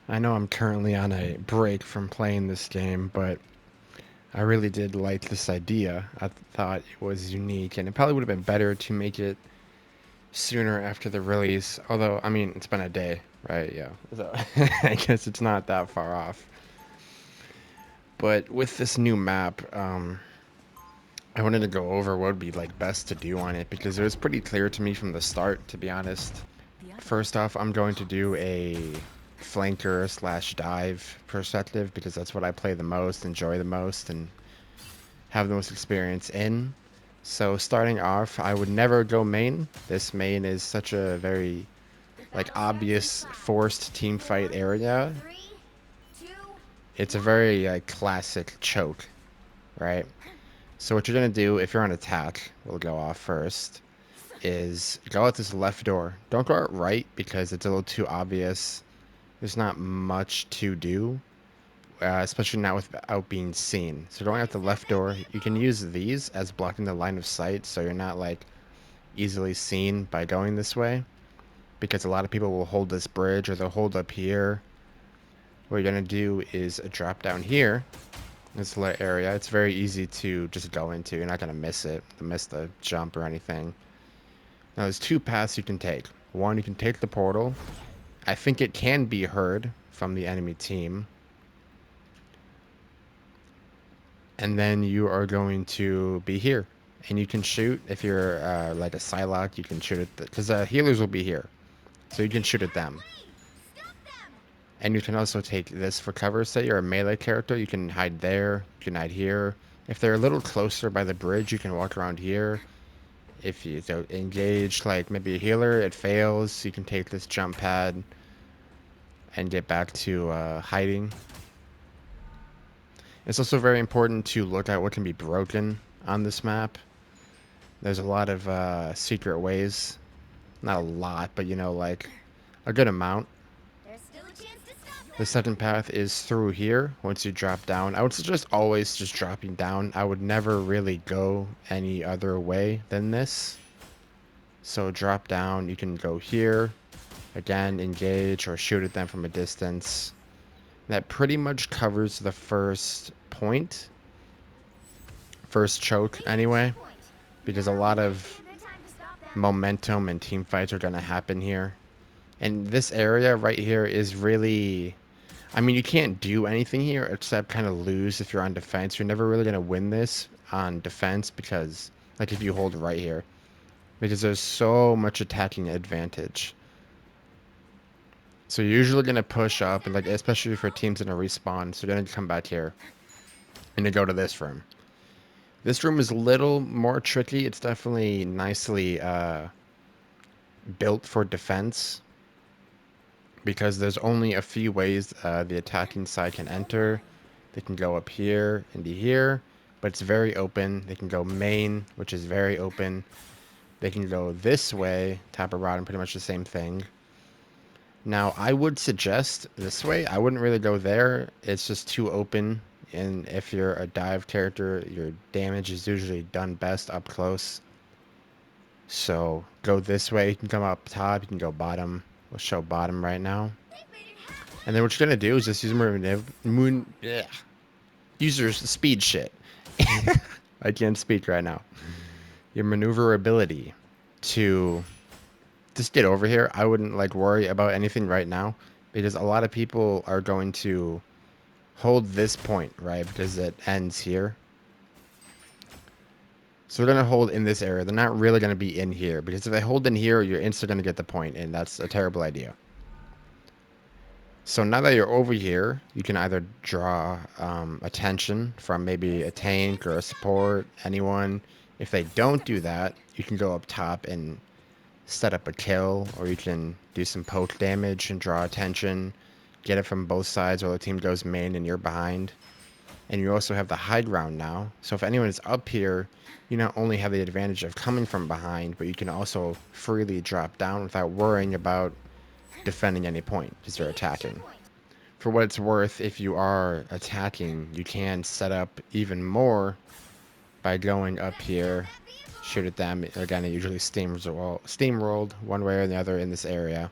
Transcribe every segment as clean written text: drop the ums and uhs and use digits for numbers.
I know I'm currently on a break from playing this game, but I really did like this idea. I thought it was unique, and it probably would have been better to make it sooner after the release. Although, I mean, it's been a day, right? Yeah. So I guess it's not that far off. But with this new map, I wanted to go over what would be like best to do on it because it was pretty clear to me from the start, to be honest. First off, I'm going to do a flanker slash dive perspective because that's what I play the most, enjoy the most, and have the most experience in. So starting off, I would never go main. This main is such a very like obvious forced team fight area. It's a very classic choke, right? So what you're gonna do if you're on attack, we'll go off first, is go out this left door. Don't go out right because it's a little too obvious. There's not much to do, especially not without being seen. So going out the left door, you can use these as blocking the line of sight so you're not like easily seen by going this way because a lot of people will hold this bridge or they'll hold up here. What you're going to do is drop down here, this little area. It's very easy to just go into. You're not going to miss it, miss the jump or anything. Now there's two paths you can take. One, you can take the portal. I think it can be heard from the enemy team. And then you are going to be here. And you can shoot, if you're like a Psylocke, you can shoot at because healers will be here. So you can shoot at them. And you can also take this for cover. Say you're a melee character, you can hide there, you can hide here. If they're a little closer by the bridge, you can walk around here. If you engage like maybe a healer, it fails, you can take this jump pad and get back to hiding. It's also very important to look at what can be broken on this map. There's a lot of secret ways. Not a lot, but you know, like a good amount. The second path is through here. Once you drop down, I would suggest always just dropping down. I would never really go any other way than this. So drop down, you can go here. Again, engage or shoot at them from a distance. That pretty much covers the first point. First choke, anyway. Because a lot of momentum and team fights are going to happen here. And this area right here is really... I mean, you can't do anything here except kind of lose if you're on defense. You're never really going to win this on defense because, like, if you hold right here. Because there's so much attacking advantage. So you're usually going to push up, and like especially for teams in a respawn, so you're going to come back here and to go to this room. This room is a little more tricky. It's definitely nicely built for defense because there's only a few ways the attacking side can enter. They can go up here into here, but it's very open. They can go main, which is very open. They can go this way, top or bottom, pretty much the same thing. Now, I would suggest this way. I wouldn't really go there. It's just too open. And if you're a dive character, your damage is usually done best up close. So go this way. You can come up top. You can go bottom. We'll show bottom right now. And then what you're going to do is just use users speed shit. I can't speak right now. Your maneuverability to just get over here. I wouldn't like worry about anything right now because a lot of people are going to hold this point, right? Because it ends here. So they're going to hold in this area. They're not really going to be in here because if they hold in here, you're instantly going to get the point, and that's a terrible idea. So now that you're over here, you can either draw attention from maybe a tank or a support, anyone. If they don't do that, you can go up top and set up a kill, or you can do some poke damage and draw attention, get it from both sides while the team goes main and you're behind. And you also have the high ground now, so if anyone is up here, you not only have the advantage of coming from behind, but you can also freely drop down without worrying about defending any point because you're attacking. For what it's worth, if you are attacking, you can set up even more by going up here, shoot at them. Again, it usually steamrolled one way or the other in this area.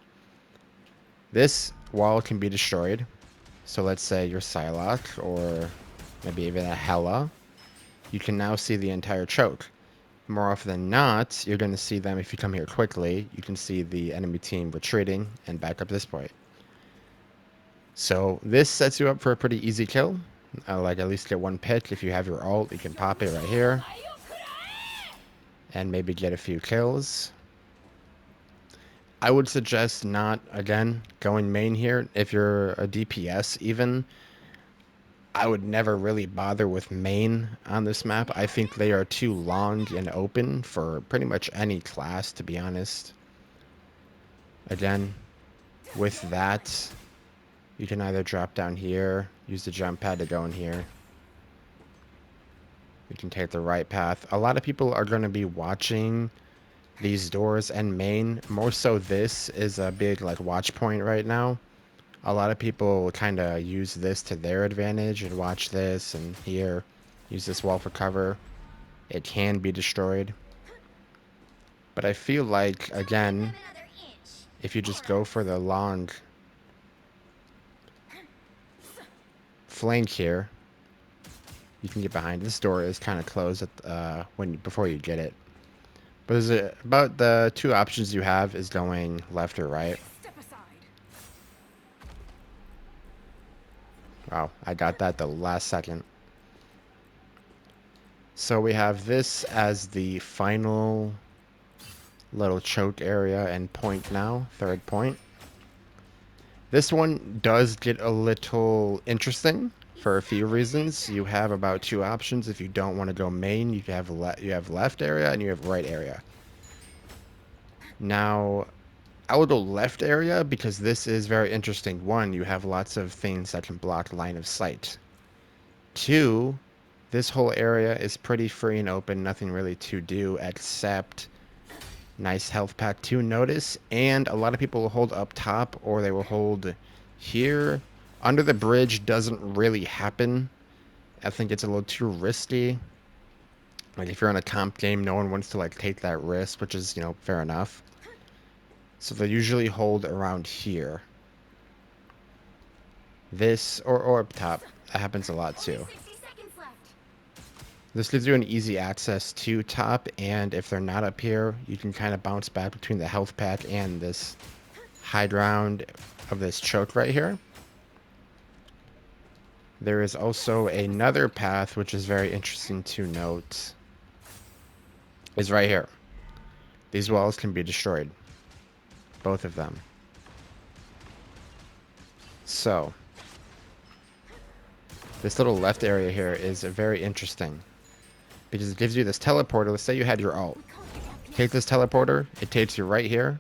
This wall can be destroyed. So let's say your Psylocke or maybe even a Hela. You can now see the entire choke. More often than not, you're going to see them if you come here quickly. You can see the enemy team retreating and back up this point. So this sets you up for a pretty easy kill. Like at least get one pick. If you have your ult, you can pop it right here. And maybe get a few kills. I would suggest not, again, going main here. If you're a DPS even, I would never really bother with main on this map. I think they are too long and open for pretty much any class, to be honest. Again, with that, you can either drop down here, use the jump pad to go in here. You can take the right path. A lot of people are going to be watching these doors and main. More so this is a big like watch point right now. A lot of people kind of use this to their advantage and watch this and here. Use this wall for cover. It can be destroyed. But I feel like, again, if you just go for the long flank here, you can get behind. This door is kind of closed at, before you get it. But is it about the two options you have is going left or right? Wow, I got that the last second. So we have this as the final little choke area and point now, third point. This one does get a little interesting for a few reasons. You have about two options. If you don't want to go main, you have left area and you have right area. Now, I would go left area because this is very interesting. One, you have lots of things that can block line of sight. Two, this whole area is pretty free and open. Nothing really to do except nice health pack to notice. And a lot of people will hold up top or they will hold here. Under the bridge doesn't really happen. I think it's a little too risky. Like if you're in a comp game, no one wants to like take that risk, which is, you know, fair enough. So they usually hold around here. This or up top. That happens a lot too. This gives you an easy access to top, and if they're not up here, you can kind of bounce back between the health pack and this high ground of this choke right here. There is also another path which is very interesting to note. Is right here. These walls can be destroyed. Both of them. So, this little left area here is very interesting because it gives you this teleporter. Let's say you had your ult. Take this teleporter, it takes you right here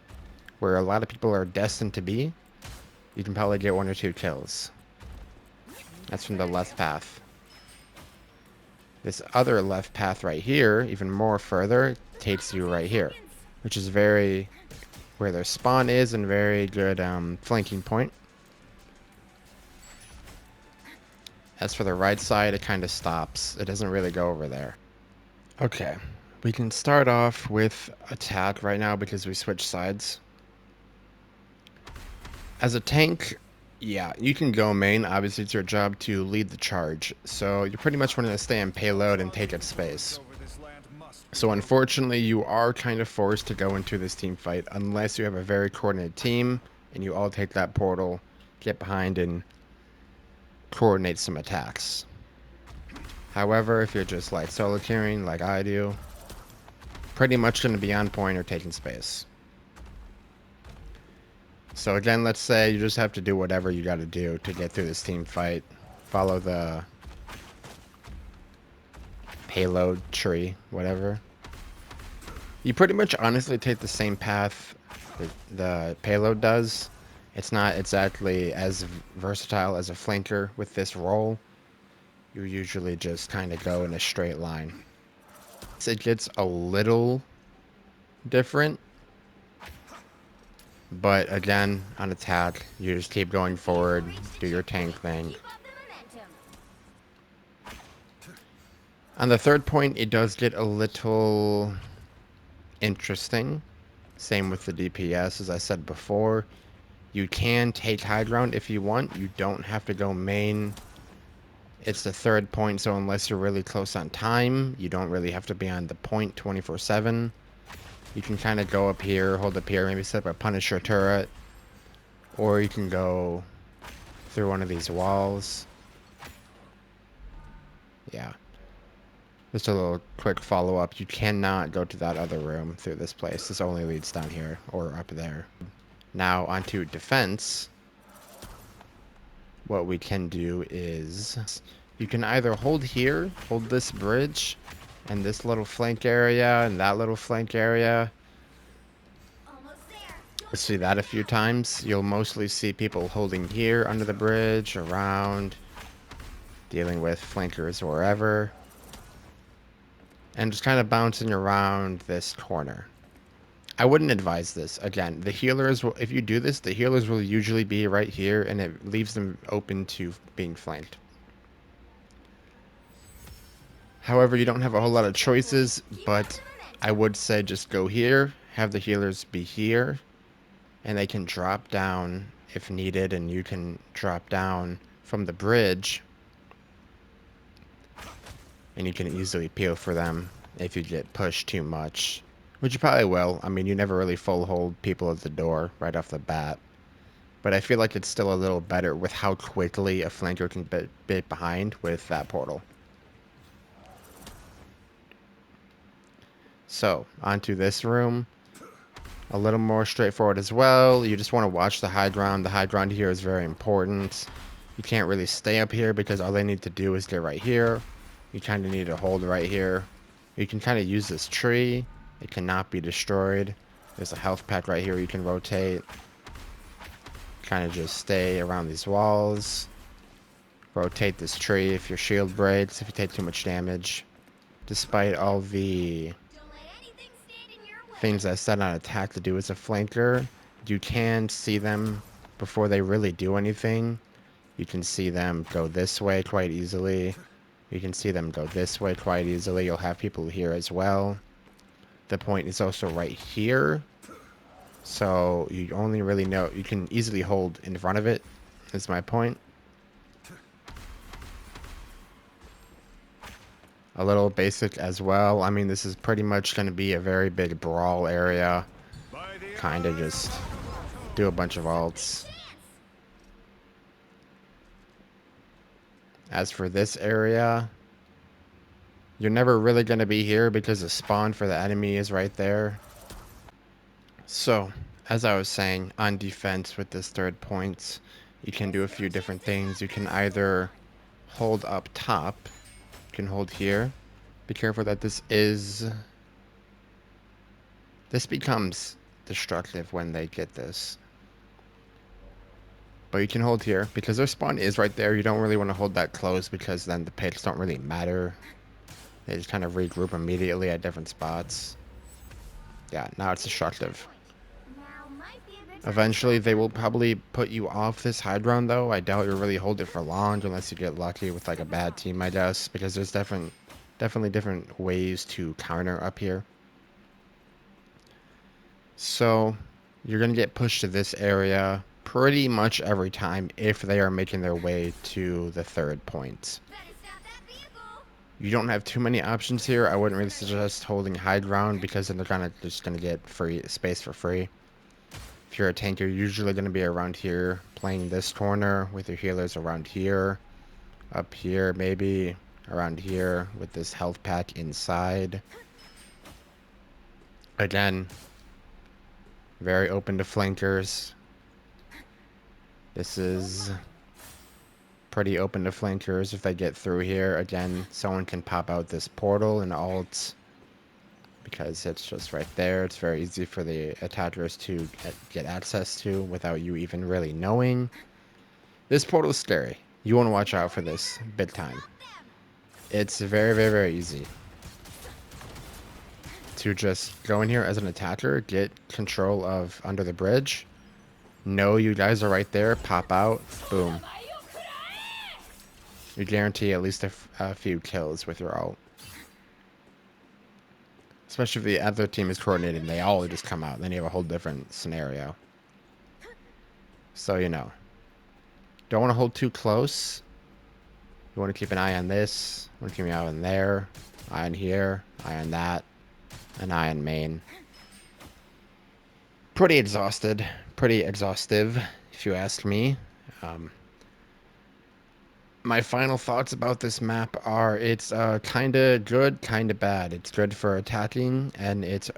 where a lot of people are destined to be. You can probably get one or two kills. That's from the left path. This other left path right here, even more further, takes you right here, which is very where their spawn is and very good flanking point. As for the right side, it kind of stops. It doesn't really go over there. Okay, we can start off with attack right now because we switched sides. As a tank, yeah, you can go main. Obviously, it's your job to lead the charge. So you pretty much want to stay in payload and take up space. So unfortunately, you are kind of forced to go into this team fight unless you have a very coordinated team and you all take that portal, get behind, and coordinate some attacks. However, if you're just like solo queuing like I do, pretty much going to be on point or taking space. So again, let's say you just have to do whatever you got to do to get through this team fight. Follow the payload tree, whatever. You pretty much honestly take the same path the payload does. It's not exactly as versatile as a flanker with this role. You usually just kind of go in a straight line. So it gets a little different. But again, on attack, you just keep going forward, do your tank thing. On the third point, it does get a little interesting. Same with the DPS, as I said before. You can take high ground if you want. You don't have to go main. It's the third point, so unless you're really close on time, you don't really have to be on the point 24/7. You can kind of go up here, hold up here, maybe set up a Punisher turret. Or you can go through one of these walls. Yeah. Just a little quick follow-up. You cannot go to that other room through this place. This only leads down here or up there. Now onto defense. What we can do is you can either hold here, hold this bridge, and this little flank area, and that little flank area. You'll see that a few times. You'll mostly see people holding here under the bridge, around, dealing with flankers wherever, and just kind of bouncing around this corner. I wouldn't advise this. Again, the healers will, if you do this, the healers will usually be right here, and it leaves them open to being flanked. However, you don't have a whole lot of choices, but I would say just go here, have the healers be here, and they can drop down if needed, and you can drop down from the bridge, and you can easily peel for them if you get pushed too much. Which you probably will. I mean, you never really full hold people at the door right off the bat. But I feel like it's still a little better with how quickly a flanker can bit behind with that portal. So, onto this room. A little more straightforward as well. You just want to watch the high ground. The high ground here is very important. You can't really stay up here because all they need to do is get right here. You kind of need to hold right here. You can kind of use this tree. It cannot be destroyed. There's a health pack right here you can rotate. Kind of just stay around these walls. Rotate this tree if your shield breaks, if you take too much damage. Despite all the things I said on attack to do as a flanker, you can see them before they really do anything. You can see them go this way quite easily. You can see them go this way quite easily. You'll have people here as well. The point is also right here. So you only really know, you can easily hold in front of it, is my point. A little basic as well. I mean, this is pretty much going to be a very big brawl area. Kind of just do a bunch of ults. As for this area, you're never really going to be here because the spawn for the enemy is right there. So, as I was saying, on defense with this third point, you can do a few different things. You can either hold up top. You can hold here. Be careful that this becomes destructive when they get this. But you can hold here because their spawn is right there. You don't really want to hold that close because then the picks don't really matter. They just kind of regroup immediately at different spots. Yeah, now it's destructive. Eventually, they will probably put you off this high ground, though. I doubt you'll really hold it for long unless you get lucky with like a bad team, I guess, because there's definitely different ways to counter up here. So, you're going to get pushed to this area pretty much every time if they are making their way to the third point. You don't have too many options here. I wouldn't really suggest holding high ground because then they're just gonna get free space for free. If you're a tank, you're usually gonna be around here, playing this corner with your healers around here, up here maybe, around here with this health pack inside. Again, very open to flankers. This is pretty open to flankers if they get through here. Again, someone can pop out this portal and ult because it's just right there. It's very easy for the attackers to get access to without you even really knowing. This portal is scary. You want to watch out for this big time. It's very, very, very easy to just go in here as an attacker, get control of under the bridge, know you guys are right there, pop out, boom. You guarantee at least a few kills with your ult. Especially if the other team is coordinated and they all just come out. Then you have a whole different scenario. So, you know. Don't want to hold too close. You want to keep an eye on this. Want to keep an eye on there. Eye on here. Eye on that. An eye on main. Pretty exhausted. Pretty exhaustive, if you ask me. Um, my final thoughts about this map are it's kind of good, kind of bad. It's good for attacking, and it's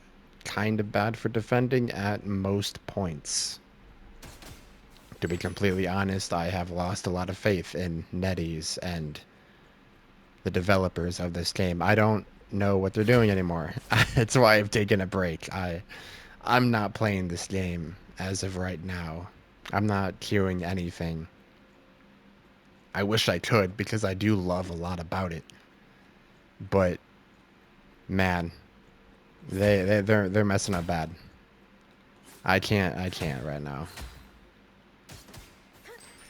kind of bad for defending at most points. To be completely honest, I have lost a lot of faith in NetEase and the developers of this game. I don't know what they're doing anymore. That's why I've taken a break. I'm not playing this game as of right now. I'm not queuing anything. I wish I could because I do love a lot about it. But man, they're messing up bad. I can't right now.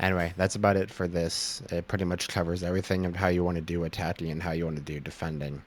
Anyway, that's about it for this. It pretty much covers everything of how you want to do attacking and how you want to do defending.